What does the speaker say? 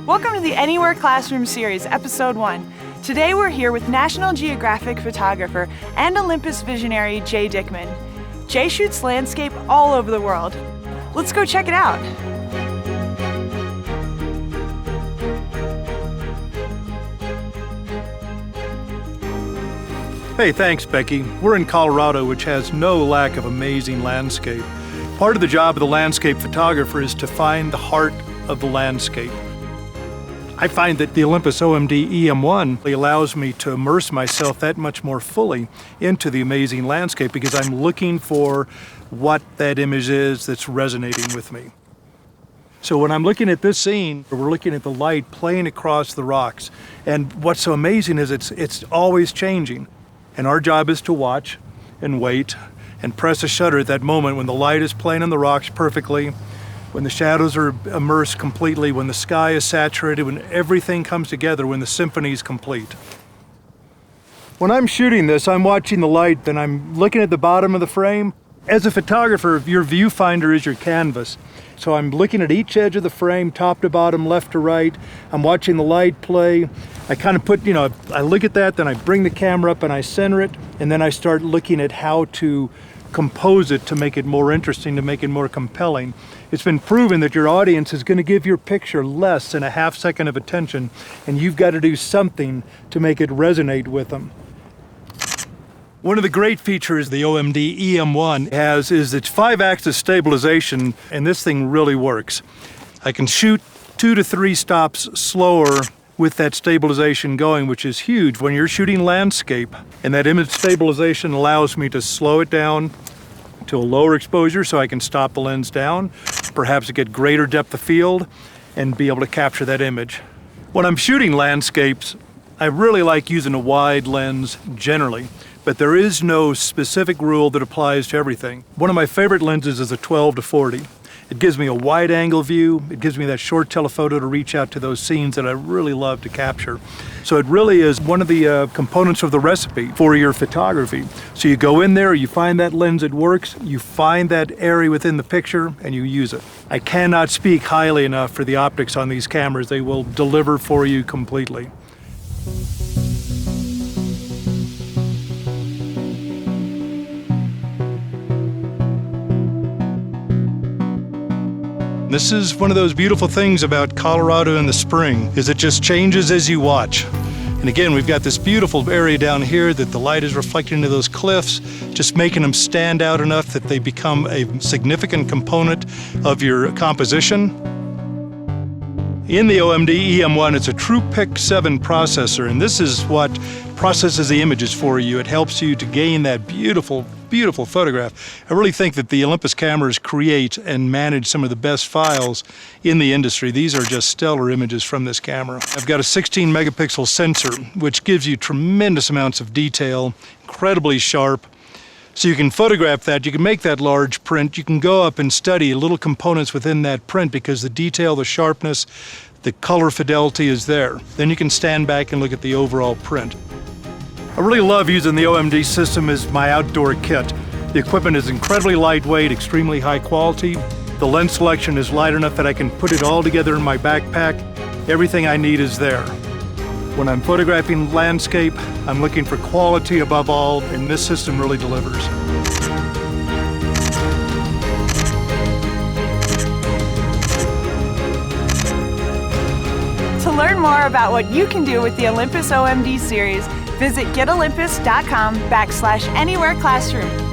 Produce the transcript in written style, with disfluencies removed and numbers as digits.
Welcome to the Anywhere Classroom Series, Episode 1. Today we're here with National Geographic photographer and Olympus visionary Jay Dickman. Jay shoots landscape all over the world. Let's go check it out. Hey, thanks, Becky. We're in Colorado, which has no lack of amazing landscape. Part of the job of the landscape photographer is to find the heart of the landscape. I find that the Olympus OMD EM1 allows me to immerse myself that much more fully into the amazing landscape because I'm looking for what that image is that's resonating with me. So when I'm looking at this scene, we're looking at the light playing across the rocks. And what's so amazing is it's always changing. And our job is to watch and wait and press a shutter at that moment when the light is playing on the rocks perfectly, when the shadows are immersed completely, when the sky is saturated, when everything comes together, when the symphony is complete. When I'm shooting this, I'm watching the light and I'm looking at the bottom of the frame. As a photographer, your viewfinder is your canvas. So I'm looking at each edge of the frame, top to bottom, left to right. I'm watching the light play. I kind of put, I look at that, then I bring the camera up and I center it, and then I start looking at how to compose it to make it more interesting, to make it more compelling. It's been proven that your audience is going to give your picture less than a half second of attention, and you've got to do something to make it resonate with them. One of the great features the OMD EM1 has is its 5-axis stabilization, and this thing really works. I can shoot 2 to 3 stops slower with that stabilization going, which is huge when you're shooting landscape. And that image stabilization allows me to slow it down to a lower exposure so I can stop the lens down, perhaps get greater depth of field, and be able to capture that image. When I'm shooting landscapes, I really like using a wide lens generally. But there is no specific rule that applies to everything. One of my favorite lenses is a 12 to 40. It gives me a wide angle view. It gives me that short telephoto to reach out to those scenes that I really love to capture. So it really is one of the components of the recipe for your photography. So you go in there, you find that lens that works, you find that area within the picture, and you use it. I cannot speak highly enough for the optics on these cameras. They will deliver for you completely. This is one of those beautiful things about Colorado in the spring, is it just changes as you watch. And again, we've got this beautiful area down here that the light is reflecting into those cliffs, just making them stand out enough that they become a significant component of your composition. In the OMD EM1, it's a TruePic 7 processor, and this is what processes the images for you. It helps you to gain that beautiful, beautiful photograph. I really think that the Olympus cameras create and manage some of the best files in the industry. These are just stellar images from this camera. I've got a 16 megapixel sensor, which gives you tremendous amounts of detail, incredibly sharp. So you can photograph that, you can make that large print, you can go up and study little components within that print because the detail, the sharpness, the color fidelity is there. Then you can stand back and look at the overall print. I really love using the OMD system as my outdoor kit. The equipment is incredibly lightweight, extremely high quality. The lens selection is light enough that I can put it all together in my backpack. Everything I need is there. When I'm photographing landscape, I'm looking for quality above all, and this system really delivers. To learn more about what you can do with the Olympus OMD series, visit getolympus.com/anywhere classroom.